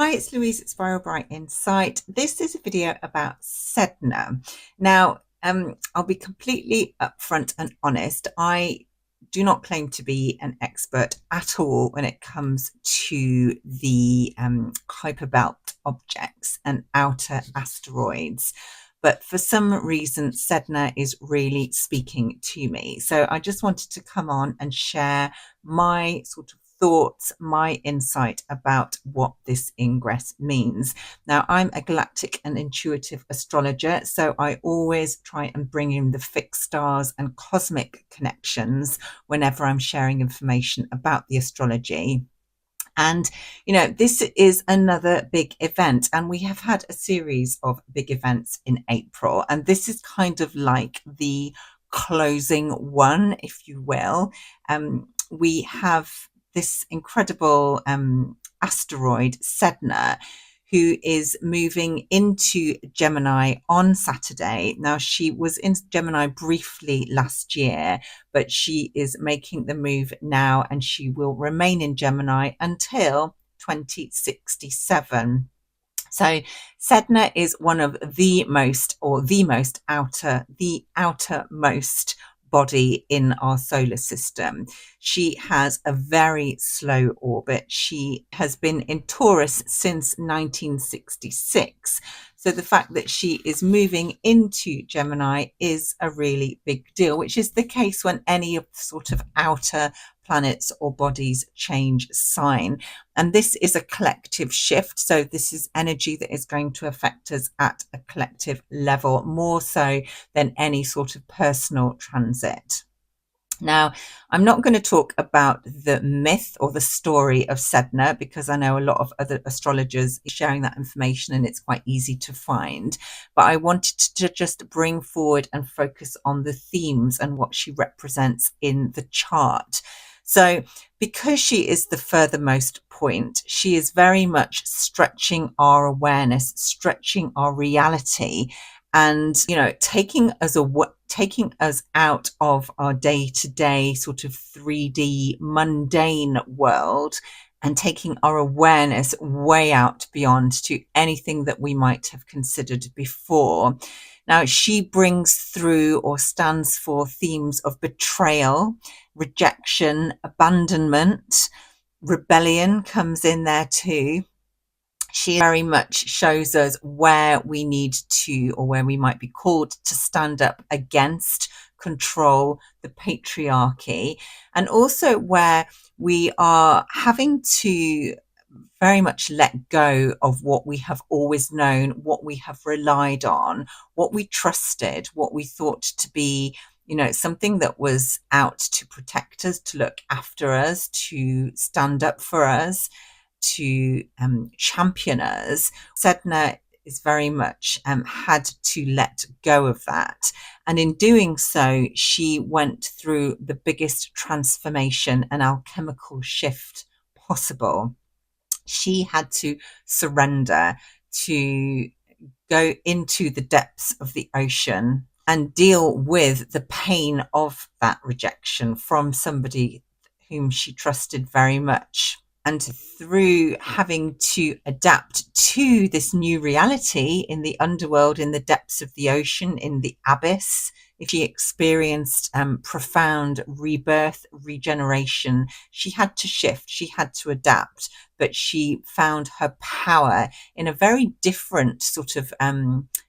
Hi, it's Louise at Spiral Bright Insight. This is a video about Sedna. Now, I'll be completely upfront and honest. I do not claim to be an expert at all when it comes to the Kuiper Belt objects and outer asteroids. But for some reason, Sedna is really speaking to me. So I just wanted to come on and share my sort of thoughts, my insight about what this ingress means. Now, I'm a galactic and intuitive astrologer, so I always try and bring in the fixed stars and cosmic connections whenever I'm sharing information about the astrology. And, this is another big event, and we have had a series of big events in April, and this is kind of like the closing one, if you will. We have this incredible asteroid, Sedna, who is moving into Gemini on Saturday. Now, she was in Gemini briefly last year, but she is making the move now, and she will remain in Gemini until 2067. So Sedna is one of the outermost body in our solar system. She has a very slow orbit. She has been in Taurus since 1966. So the fact that she is moving into Gemini is a really big deal, which is the case when any of the sort of outer planets or bodies change sign. And this is a collective shift. So this is energy that is going to affect us at a collective level, more so than any sort of personal transit. Now, I'm not going to talk about the myth or the story of Sedna, because I know a lot of other astrologers are sharing that information and it's quite easy to find. But I wanted to just bring forward and focus on the themes and what she represents in the chart. So because she is the furthermost point, she is very much stretching our awareness, stretching our reality, and taking us out of our day-to-day sort of 3D mundane world and taking our awareness way out beyond to anything that we might have considered before. Now, she brings through or stands for themes of betrayal, rejection, abandonment, rebellion comes in there too. She very much shows us where we need to, or where we might be called to stand up against control, the patriarchy, and also where we are having to very much let go of what we have always known, what we have relied on, what we trusted, what we thought to be something that was out to protect us, to look after us, to stand up for us, to champion us. Sedna is very much had to let go of that. And in doing so, she went through the biggest transformation and alchemical shift possible. She had to surrender, to go into the depths of the ocean and deal with the pain of that rejection from somebody whom she trusted very much. And through having to adapt to this new reality in the underworld, in the depths of the ocean, in the abyss, she experienced profound rebirth, regeneration. She had to shift, she had to adapt, but she found her power in a very different sort of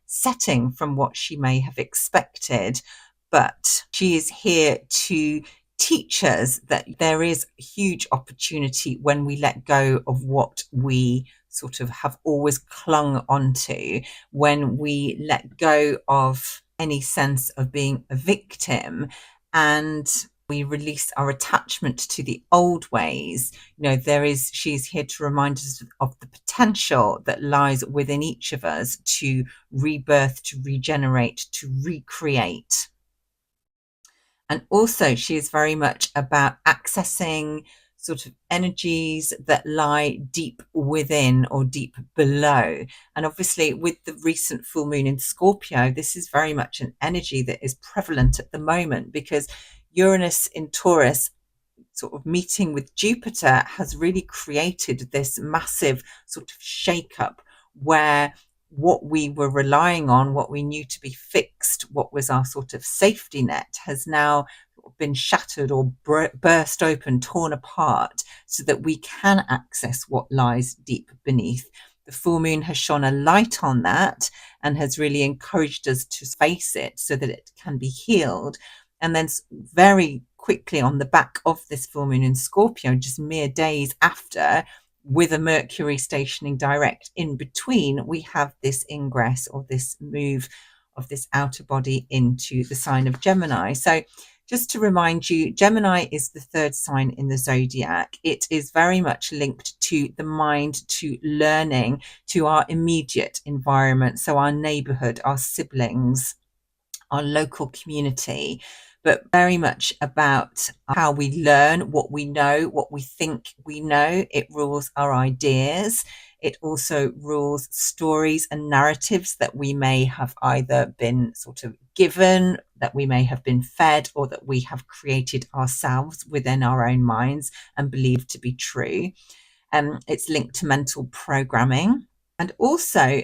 setting from what she may have expected. But she is here to teach us that there is a huge opportunity when we let go of what we sort of have always clung onto, when we let go of any sense of being a victim and we release our attachment to the old ways. She's here to remind us of the potential that lies within each of us to rebirth, to regenerate, to recreate. And also, she is very much about accessing sort of energies that lie deep within or deep below. And obviously, with the recent full moon in Scorpio, this is very much an energy that is prevalent at the moment, because Uranus in Taurus sort of meeting with Jupiter has really created this massive sort of shake-up where what we were relying on, what we knew to be fixed, what was our sort of safety net, has now been shattered or burst open, torn apart, so that we can access what lies deep beneath. The full moon has shone a light on that and has really encouraged us to face it so that it can be healed. And then very quickly on the back of this full moon in Scorpio, just mere days after, with a Mercury stationing direct in between, we have this ingress or this move of this outer body into the sign of Gemini. So just to remind you, Gemini is the third sign in the zodiac. It is very much linked to the mind, to learning, to our immediate environment. So our neighborhood, our siblings, our local community, but very much about how we learn, what we know, what we think we know. It rules our ideas. It also rules stories and narratives that we may have either been sort of given, that we may have been fed, or that we have created ourselves within our own minds and believed to be true. It's linked to mental programming. And also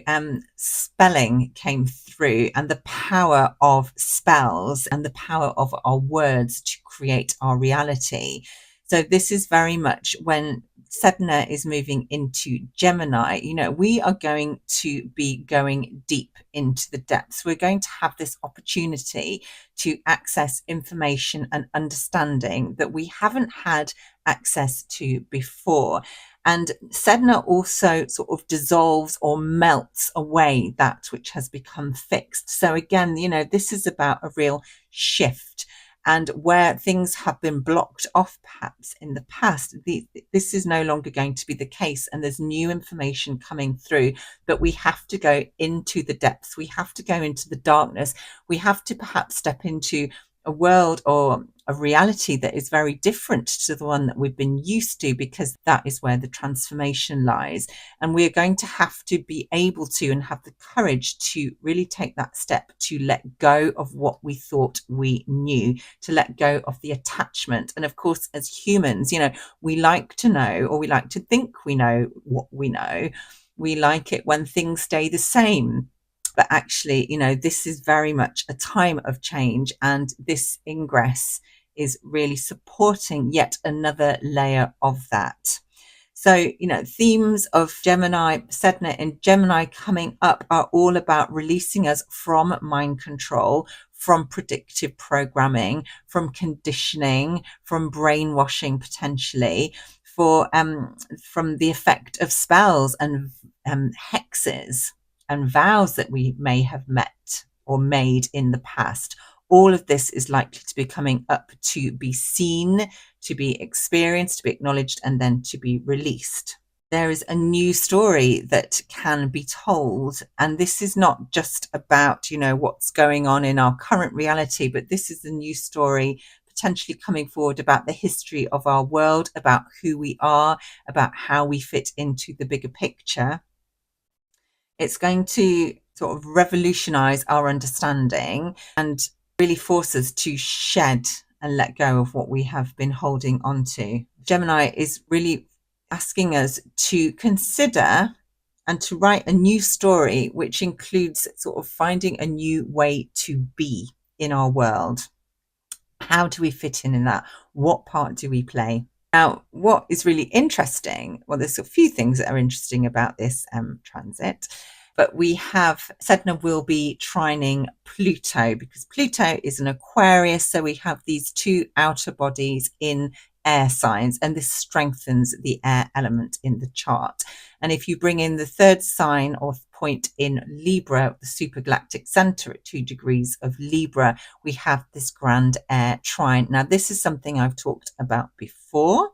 spelling came through, and the power of spells and the power of our words to create our reality. So this is very much when Sedna is moving into Gemini, we are going to be going deep into the depths. We're going to have this opportunity to access information and understanding that we haven't had access to before. And Sedna also sort of dissolves or melts away that which has become fixed. So again, this is about a real shift. And where things have been blocked off perhaps in the past, this is no longer going to be the case. And there's new information coming through, but we have to go into the depths. We have to go into the darkness. We have to perhaps step into a world or a reality that is very different to the one that we've been used to, because that is where the transformation lies. And we're going to have to be able to and have the courage to really take that step to let go of what we thought we knew, to let go of the attachment. And of course, as humans, we like to know, or we like to think we know what we know. We like it when things stay the same. But actually, this is very much a time of change, and this ingress is really supporting yet another layer of that. So, themes of Gemini, Sedna in Gemini coming up are all about releasing us from mind control, from predictive programming, from conditioning, from brainwashing potentially, from the effect of spells and hexes and vows that we may have met or made in the past. All of this is likely to be coming up to be seen, to be experienced, to be acknowledged, and then to be released. There is a new story that can be told. And this is not just about, what's going on in our current reality, but this is a new story potentially coming forward about the history of our world, about who we are, about how we fit into the bigger picture. It's going to sort of revolutionize our understanding and really force us to shed and let go of what we have been holding on to. Gemini is really asking us to consider and to write a new story, which includes sort of finding a new way to be in our world. How do we fit in that? What part do we play? Now, what is really interesting, well, there's a few things that are interesting about this transit, but we have Sedna will be trining Pluto, because Pluto is an Aquarius. So we have these two outer bodies in air signs, and this strengthens the air element in the chart. And if you bring in the third sign or point in Libra, the supergalactic center at 2 degrees of Libra, we have this grand air trine. Now, this is something I've talked about before.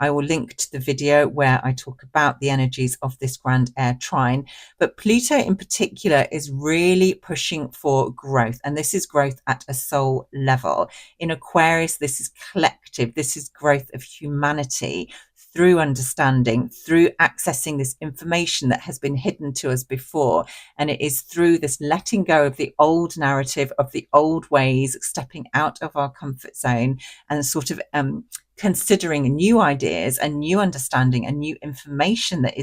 I will link to the video where I talk about the energies of this grand air trine. But Pluto in particular is really pushing for growth. And this is growth at a soul level. In Aquarius, this is collective. This is growth of humanity through understanding, through accessing this information that has been hidden to us before. And it is through this letting go of the old narrative, of the old ways, stepping out of our comfort zone and sort of considering new ideas and new understanding and new information that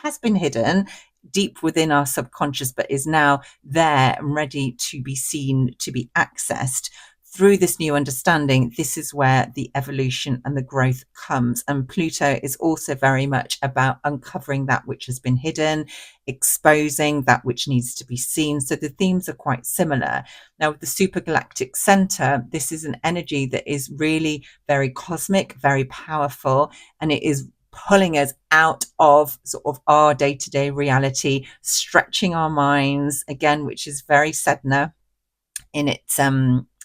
has been hidden deep within our subconscious, but is now there and ready to be seen, to be accessed. Through this new understanding, this is where the evolution and the growth comes. And Pluto is also very much about uncovering that which has been hidden, exposing that which needs to be seen. So the themes are quite similar. Now, with the supergalactic center, this is an energy that is really very cosmic, very powerful, and it is pulling us out of sort of our day-to-day reality, stretching our minds, again, which is very Sedna in its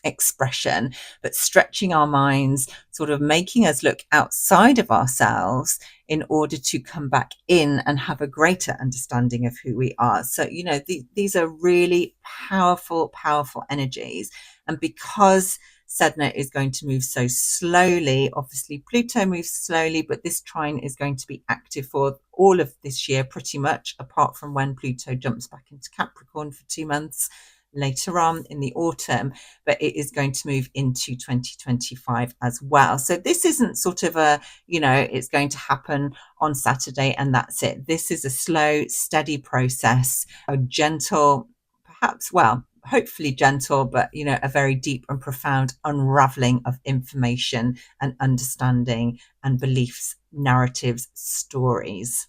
expression, but stretching our minds, sort of making us look outside of ourselves in order to come back in and have a greater understanding of who we are. So, you know, these are really powerful, powerful energies. And because Sedna is going to move so slowly, obviously Pluto moves slowly, but this trine is going to be active for all of this year, pretty much, apart from when Pluto jumps back into Capricorn for 2 months later on in the autumn, but it is going to move into 2025 as well. So this isn't sort of a, you know, it's going to happen on Saturday and that's it. This is a slow, steady process, a gentle, perhaps, well, hopefully gentle, but, you know, a very deep and profound unraveling of information and understanding and beliefs, narratives, stories.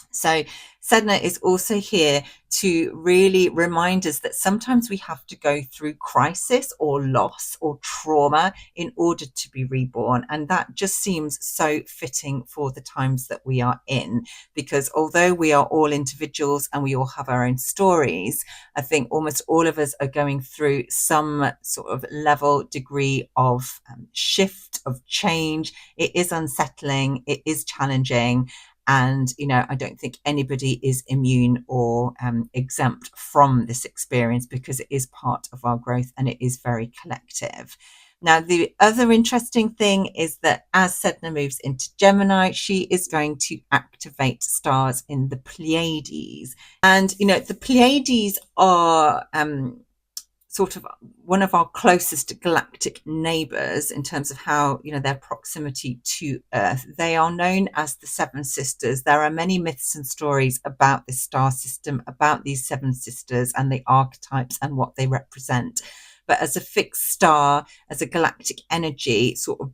So Sedna is also here to really remind us that sometimes we have to go through crisis or loss or trauma in order to be reborn. And that just seems so fitting for the times that we are in, because although we are all individuals and we all have our own stories, I think almost all of us are going through some sort of level, degree of shift, of change. It is unsettling, it is challenging. And, you know, I don't think anybody is immune or exempt from this experience, because it is part of our growth and it is very collective. Now, the other interesting thing is that as Sedna moves into Gemini, she is going to activate stars in the Pleiades. And, you know, the Pleiades are sort of one of our closest galactic neighbors in terms of how, you know, their proximity to Earth. They are known as the Seven Sisters. There are many myths and stories about this star system, about these seven sisters and the archetypes and what they represent. But as a fixed star, as a galactic energy, sort of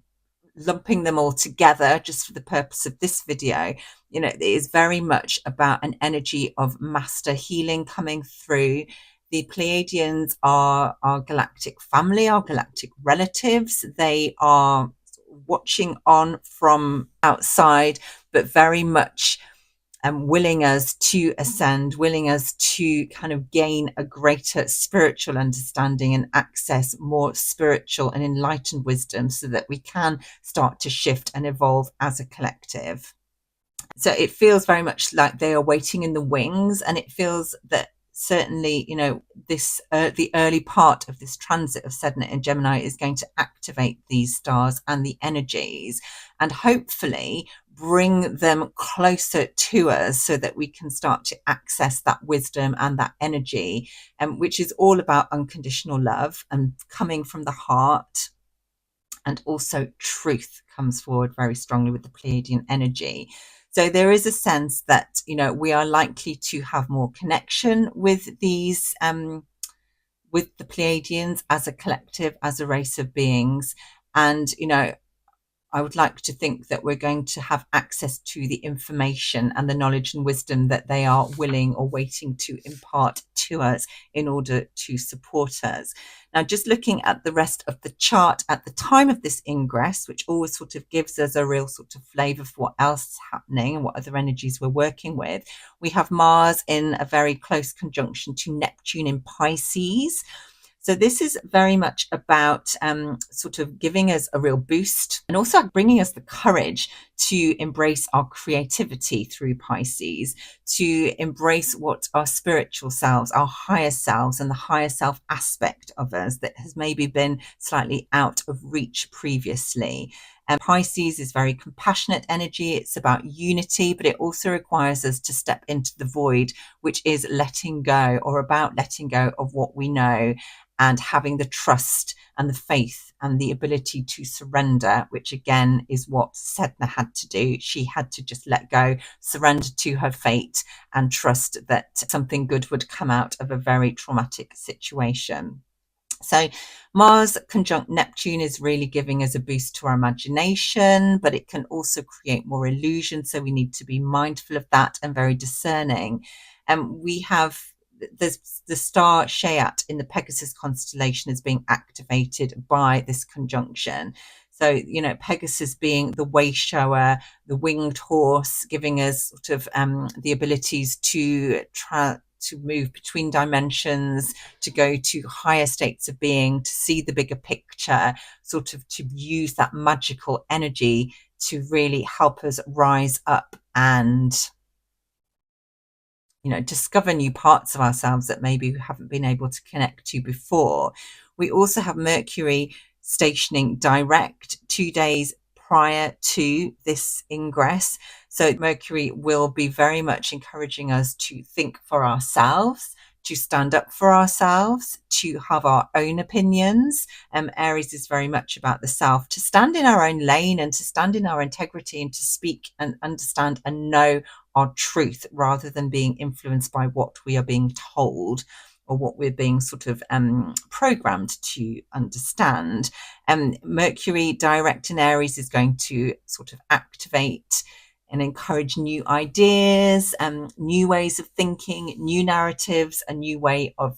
lumping them all together just for the purpose of this video, you know, it is very much about an energy of master healing coming through. The Pleiadians are our galactic family, our galactic relatives. They are watching on from outside, but very much willing us to ascend, willing us to kind of gain a greater spiritual understanding and access more spiritual and enlightened wisdom so that we can start to shift and evolve as a collective. So it feels very much like they are waiting in the wings, and it feels that certainly, you know, this the early part of this transit of Sedna in Gemini is going to activate these stars and the energies, and hopefully bring them closer to us so that we can start to access that wisdom and that energy, which is all about unconditional love and coming from the heart. And also truth comes forward very strongly with the Pleiadian energy. So there is a sense that, you know, we are likely to have more connection with these, with the Pleiadians as a collective, as a race of beings. And, you know, I would like to think that we're going to have access to the information and the knowledge and wisdom that they are willing or waiting to impart to us in order to support us. Now, just looking at the rest of the chart at the time of this ingress, which always sort of gives us a real sort of flavor for what else is happening and what other energies we're working with, we have Mars in a very close conjunction to Neptune in Pisces. So this is very much about sort of giving us a real boost and also bringing us the courage to embrace our creativity through Pisces, to embrace what our spiritual selves, our higher selves, and the higher self aspect of us that has maybe been slightly out of reach previously. And Pisces is very compassionate energy. It's about unity, but it also requires us to step into the void, which is letting go, or about letting go of what we know, and having the trust and the faith and the ability to surrender, which again is what Sedna had to do. She had to just let go, surrender to her fate, and trust that something good would come out of a very traumatic situation. So Mars conjunct Neptune is really giving us a boost to our imagination, but it can also create more illusion. So we need to be mindful of that and very discerning. And we have the star Shayat in the Pegasus constellation is being activated by this conjunction. So, you know, Pegasus being the way shower, the winged horse, giving us sort of the abilities to move between dimensions, to go to higher states of being, to see the bigger picture, sort of to use that magical energy to really help us rise up and, you know, discover new parts of ourselves that maybe we haven't been able to connect to before. We also have Mercury stationing direct 2 days prior to this ingress. So Mercury will be very much encouraging us to think for ourselves, to stand up for ourselves, to have our own opinions. Aries is very much about the self, to stand in our own lane and to stand in our integrity and to speak and understand and know our truth, rather than being influenced by what we are being told or what we're being sort of programmed to understand. Mercury direct in Aries is going to sort of activate and encourage new ideas, new ways of thinking, new narratives, a new way of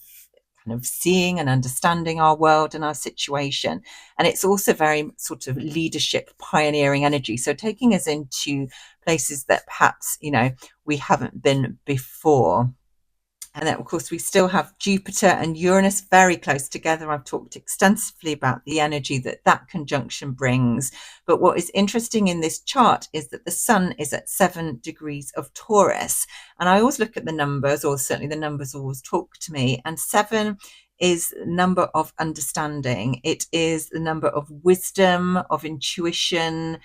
kind of seeing and understanding our world and our situation. And it's also very sort of leadership, pioneering energy. So taking us into places that perhaps, you know, we haven't been before. And then, of course, we still have Jupiter and Uranus very close together. I've talked extensively about the energy that that conjunction brings. But what is interesting in this chart is that the sun is at 7 degrees of Taurus. And I always look at the numbers, or certainly the numbers always talk to me. And 7 is the number of understanding. It is the number of wisdom, of intuition,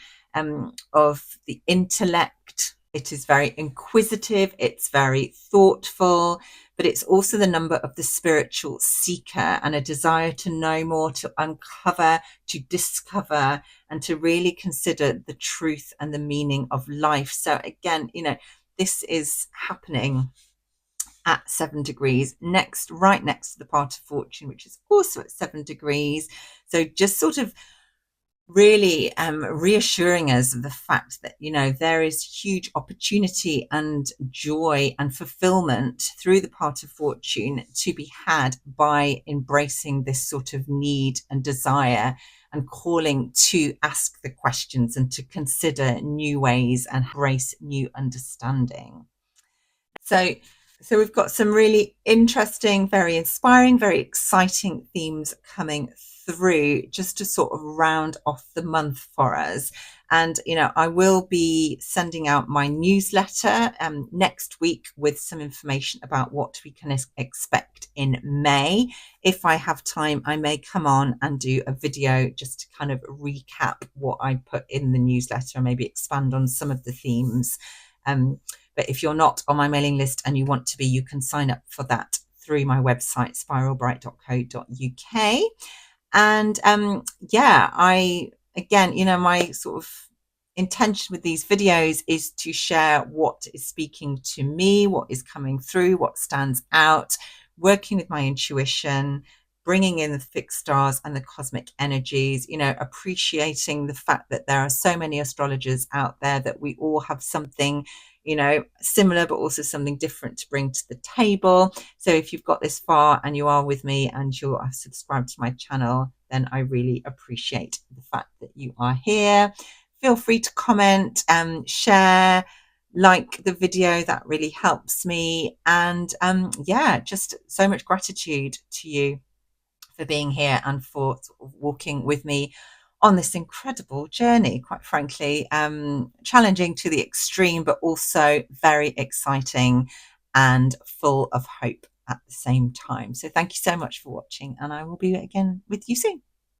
of the intellect. It is very inquisitive, it's very thoughtful, but it's also the number of the spiritual seeker and a desire to know more, to uncover, to discover, and to really consider the truth and the meaning of life. So again, you know, this is happening at 7 degrees right next to the part of fortune, which is also at 7 degrees. So just sort of really reassuring us of the fact that, you know, there is huge opportunity and joy and fulfillment through the part of fortune to be had by embracing this sort of need and desire and calling to ask the questions and to consider new ways and embrace new understanding. So we've got some really interesting, very inspiring, very exciting themes coming through, just to sort of round off the month for us. And, you know, I will be sending out my newsletter next week with some information about what we can expect in May. If I have time, I may come on and do a video just to kind of recap what I put in the newsletter and maybe expand on some of the themes. But if you're not on my mailing list and you want to be, you can sign up for that through my website, spiralbright.co.uk. And again, you know, my sort of intention with these videos is to share what is speaking to me, what is coming through, what stands out, working with my intuition, bringing in the fixed stars and the cosmic energies, you know, appreciating the fact that there are so many astrologers out there, that we all have something, you know, similar, but also something different to bring to the table. So if you've got this far and you are with me and you're subscribed to my channel, then I really appreciate the fact that you are here. Feel free to comment, share, like the video, that really helps me. And just so much gratitude to you for being here and for sort of walking with me on this incredible journey, quite frankly, challenging to the extreme, but also very exciting and full of hope at the same time. So thank you so much for watching, and I will be again with you soon.